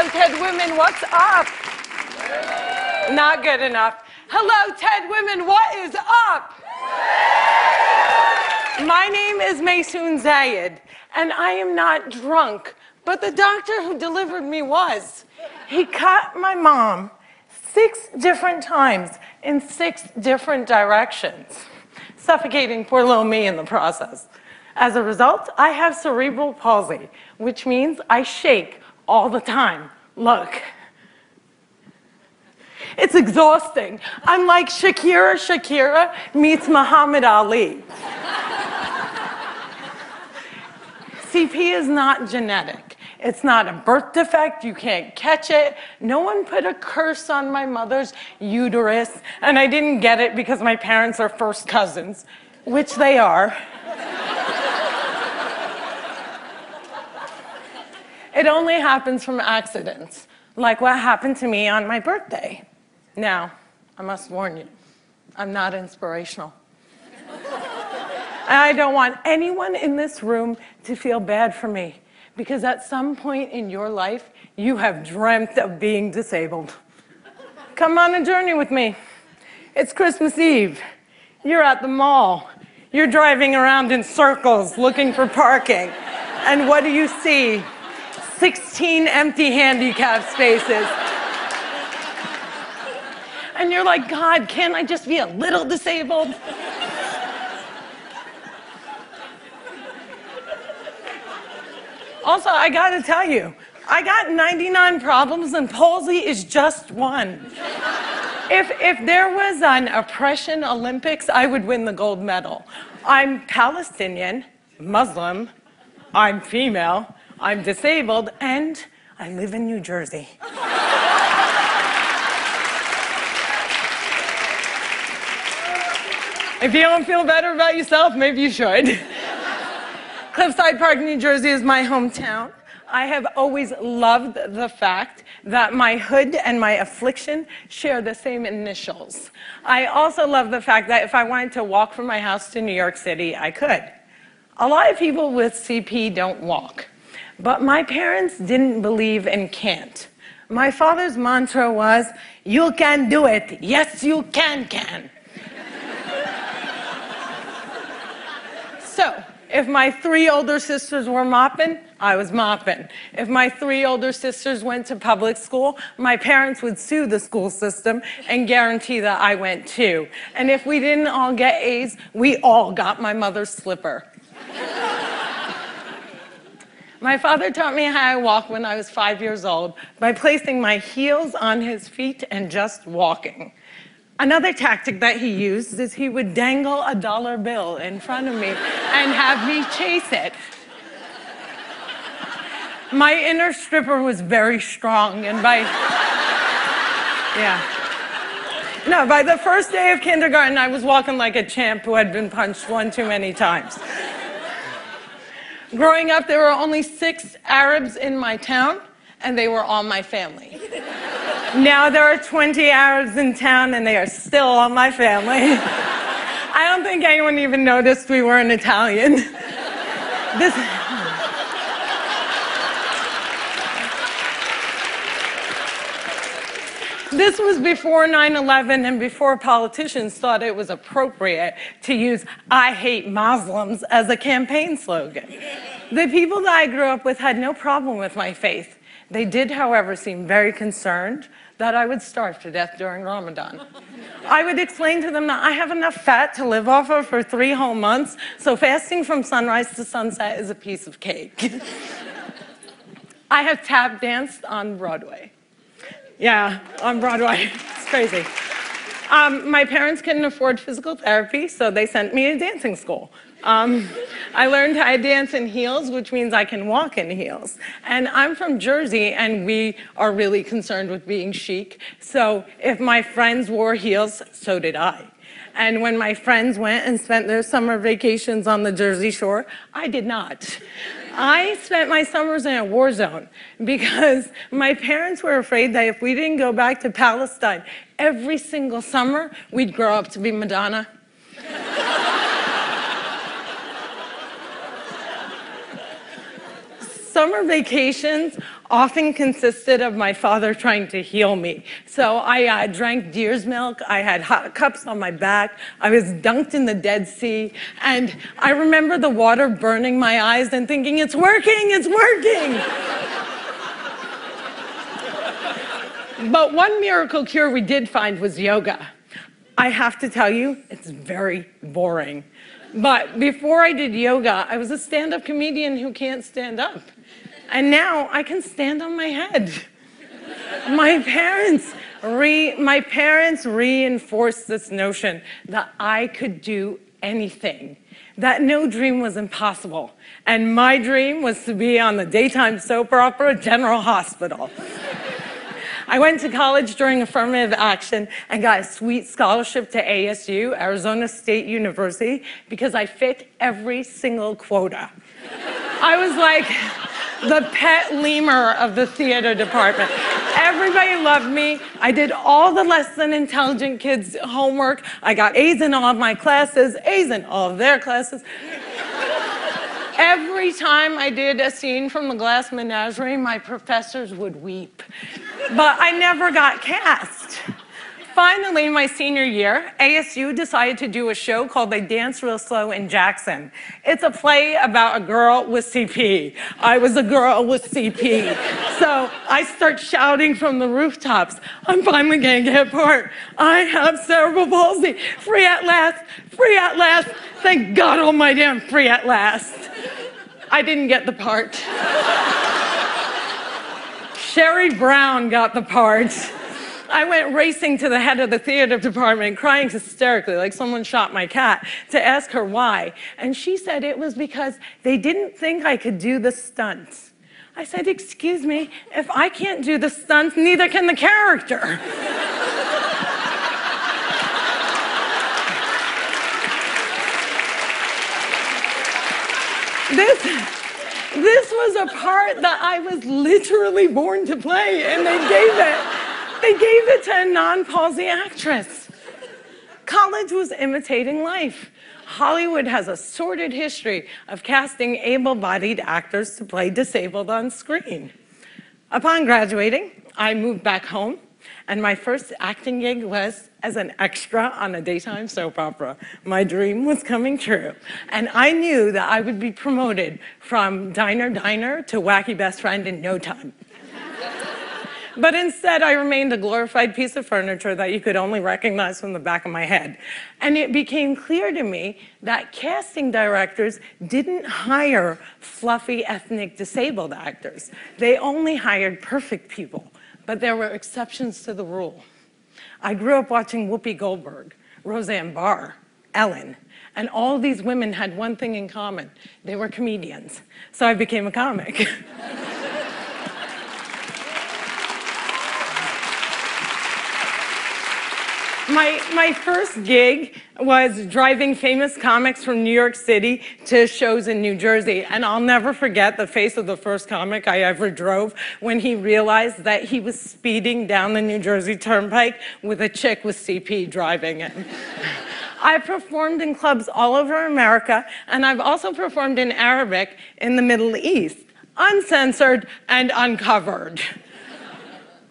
Hello, TED Women, what's up? Not good enough. Hello, TED Women, what is up? My name is Maysoon Zayed, and I am not drunk, but the doctor who delivered me was. He cut my mom 6 different times in 6 different directions, suffocating poor little me in the process. As a result, I have cerebral palsy, which means I shake all the time. Look. It's exhausting. I'm like Shakira meets Muhammad Ali. CP is not genetic. It's not a birth defect. You can't catch it. No one put a curse on my mother's uterus, and I didn't get it because my parents are first cousins, which they are. It only happens from accidents, like what happened to me on my birthday. Now, I must warn you, I'm not inspirational. And I don't want anyone in this room to feel bad for me, because at some point in your life, you have dreamt of being disabled. Come on a journey with me. It's Christmas Eve. You're at the mall. You're driving around in circles looking for parking. And what do you see? 16 empty handicap spaces. And you're like, God, can't I just be a little disabled? Also, I gotta tell you, I got 99 problems and palsy is just one. If there was an oppression Olympics, I would win the gold medal. I'm Palestinian, Muslim, I'm female, I'm disabled, and I live in New Jersey. If you don't feel better about yourself, maybe you should. Cliffside Park, New Jersey is my hometown. I have always loved the fact that my hood and my affliction share the same initials. I also love the fact that if I wanted to walk from my house to New York City, I could. A lot of people with CP don't walk. But my parents didn't believe in can't. My father's mantra was, you can do it. Yes, you can. So, if my 3 older sisters were mopping, I was mopping. If my 3 older sisters went to public school, my parents would sue the school system and guarantee that I went too. And if we didn't all get A's, we all got my mother's slipper. My father taught me how I walk when I was 5 years old by placing my heels on his feet and just walking. Another tactic that he used is he would dangle a dollar bill in front of me and have me chase it. My inner stripper was very strong, and by the first day of kindergarten, I was walking like a champ who had been punched one too many times. Growing up, there were only 6 Arabs in my town, and they were all my family. Now there are 20 Arabs in town, and they are still all my family. I don't think anyone even noticed we weren't Italian. This was before 9/11 and before politicians thought it was appropriate to use "I hate Muslims" as a campaign slogan. The people that I grew up with had no problem with my faith. They did, however, seem very concerned that I would starve to death during Ramadan. I would explain to them that I have enough fat to live off of for 3 whole months, so fasting from sunrise to sunset is a piece of cake. I have tap danced on Broadway. Yeah, on Broadway. It's crazy. My parents couldn't afford physical therapy, so they sent me to dancing school. I learned how to dance in heels, which means I can walk in heels. And I'm from Jersey, and we are really concerned with being chic. So if my friends wore heels, so did I. And when my friends went and spent their summer vacations on the Jersey Shore, I did not. I spent my summers in a war zone because my parents were afraid that if we didn't go back to Palestine every single summer, we'd grow up to be Madonna. Summer vacations often consisted of my father trying to heal me. So I drank deer's milk, I had hot cups on my back, I was dunked in the Dead Sea, and I remember the water burning my eyes and thinking, it's working, it's working! But one miracle cure we did find was yoga. I have to tell you, it's very boring. But before I did yoga, I was a stand-up comedian who can't stand up. And now I can stand on my head. My parents reinforced this notion that I could do anything, that no dream was impossible. And my dream was to be on the daytime soap opera General Hospital. I went to college during affirmative action and got a sweet scholarship to ASU, Arizona State University, because I fit every single quota. I was like the pet lemur of the theater department. Everybody loved me. I did all the less than intelligent kids' homework. I got A's in all of my classes, A's in all of their classes. Every time I did a scene from The Glass Menagerie, my professors would weep. But I never got cast. Finally, my senior year, ASU decided to do a show called They Dance Real Slow in Jackson. It's a play about a girl with CP. I was a girl with CP. So I start shouting from the rooftops, I'm finally gonna get a part. I have cerebral palsy. Free at last, free at last. Thank God almighty I'm free at last. I didn't get the part. Sherry Brown got the part. I went racing to the head of the theater department, crying hysterically like someone shot my cat, to ask her why. And she said it was because they didn't think I could do the stunts. I said, excuse me, if I can't do the stunts, neither can the character. This was a part that I was literally born to play, and they gave it to a non-palsy actress. College was imitating life. Hollywood has a sordid history of casting able-bodied actors to play disabled on screen. Upon graduating, I moved back home, and my first acting gig was as an extra on a daytime soap opera. My dream was coming true. And I knew that I would be promoted from diner to wacky best friend in no time. But instead, I remained a glorified piece of furniture that you could only recognize from the back of my head. And it became clear to me that casting directors didn't hire fluffy ethnic disabled actors. They only hired perfect people. But there were exceptions to the rule. I grew up watching Whoopi Goldberg, Roseanne Barr, Ellen, and all these women had one thing in common. They were comedians. So I became a comic. My first gig was driving famous comics from New York City to shows in New Jersey. And I'll never forget the face of the first comic I ever drove when he realized that he was speeding down the New Jersey Turnpike with a chick with CP driving it. I performed in clubs all over America, and I've also performed in Arabic in the Middle East, uncensored and uncovered.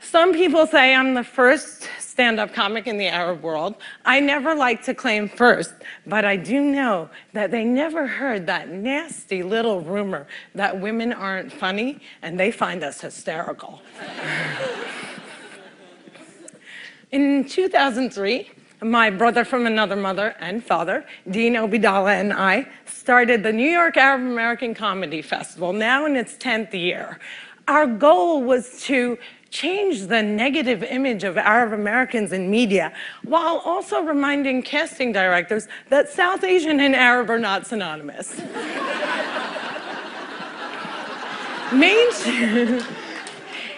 Some people say I'm the first stand-up comic in the Arab world. I never like to claim first, but I do know that they never heard that nasty little rumor that women aren't funny and they find us hysterical. In 2003, my brother from another mother and father, Dean Obidala, and I started the New York Arab American Comedy Festival, now in its 10th year. Our goal was to change the negative image of Arab Americans in media, while also reminding casting directors that South Asian and Arab are not synonymous.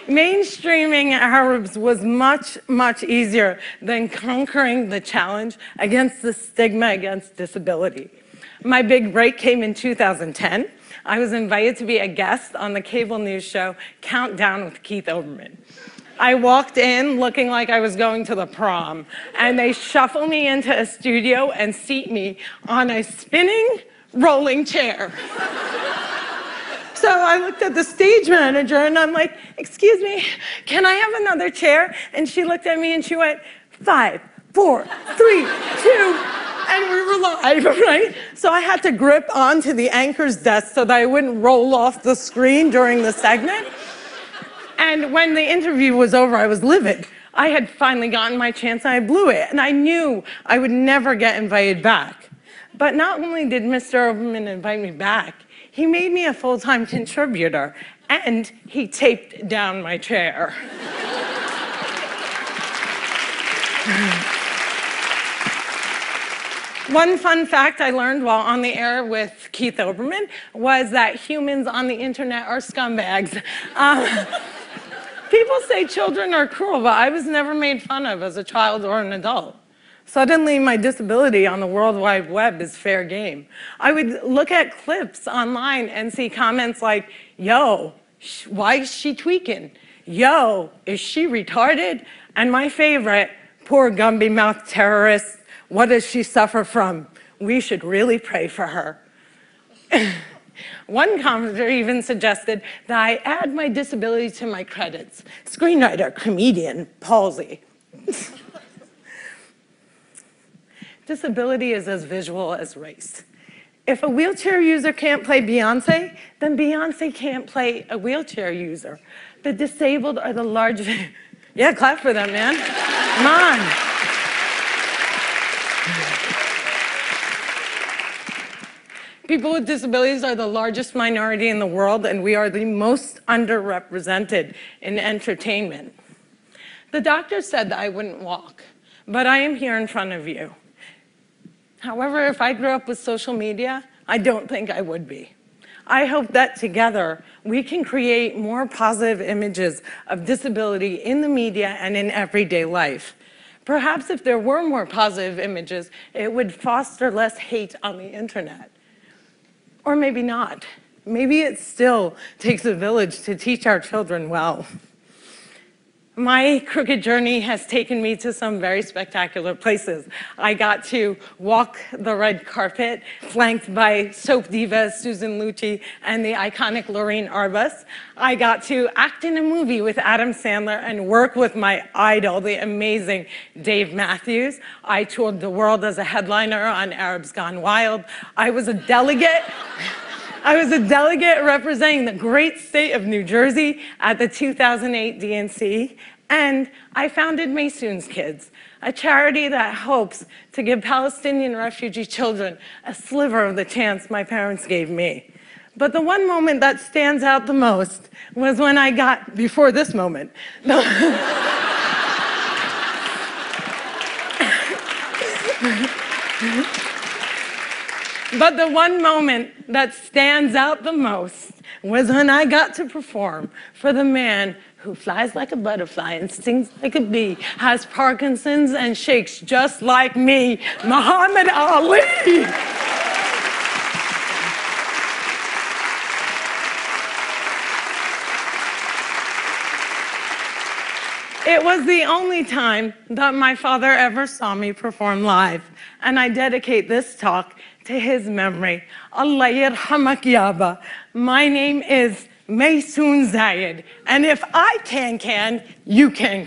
Mainstreaming Arabs was much, much easier than conquering the challenge against the stigma against disability. My big break came in 2010. I was invited to be a guest on the cable news show Countdown with Keith Olbermann. I walked in looking like I was going to the prom, and they shuffle me into a studio and seat me on a spinning rolling chair. So I looked at the stage manager and I'm like, excuse me, can I have another chair? And she looked at me and she went, 5, 4, 3, 2, and we were live, right? So I had to grip onto the anchor's desk so that I wouldn't roll off the screen during the segment. And when the interview was over, I was livid. I had finally gotten my chance and I blew it. And I knew I would never get invited back. But not only did Mr. Oberman invite me back, he made me a full-time contributor and he taped down my chair. One fun fact I learned while on the air with Keith Oberman was that humans on the internet are scumbags. People say children are cruel, but I was never made fun of as a child or an adult. Suddenly, my disability on the World Wide Web is fair game. I would look at clips online and see comments like, yo, why is she tweaking? Yo, is she retarded? And my favorite, poor Gumby-mouthed terrorist, what does she suffer from? We should really pray for her. One commenter even suggested that I add my disability to my credits. Screenwriter, comedian, palsy. Disability is as visual as race. If a wheelchair user can't play Beyonce, then Beyonce can't play a wheelchair user. The disabled are the large... Yeah, clap for them, man. Come on. People with disabilities are the largest minority in the world, and we are the most underrepresented in entertainment. The doctor said that I wouldn't walk, but I am here in front of you. However, if I grew up with social media, I don't think I would be. I hope that together we can create more positive images of disability in the media and in everyday life. Perhaps if there were more positive images, it would foster less hate on the internet. Or maybe not. Maybe it still takes a village to teach our children well. My crooked journey has taken me to some very spectacular places. I got to walk the red carpet, flanked by soap diva Susan Lucci and the iconic Lorraine Arbus. I got to act in a movie with Adam Sandler and work with my idol, the amazing Dave Matthews. I toured the world as a headliner on Arabs Gone Wild. I was a delegate representing the great state of New Jersey at the 2008 DNC, and I founded Maysoon's Kids, a charity that hopes to give Palestinian refugee children a sliver of the chance my parents gave me. But the one moment that stands out the most was when I got, before this moment, but the one moment that stands out the most was when I got to perform for the man who flies like a butterfly and stings like a bee, has Parkinson's and shakes just like me, Muhammad Ali. It was the only time that my father ever saw me perform live, and I dedicate this talk to his memory. Allah yarhamak yaba. My name is Maysoon Zayed, and if I can, you can.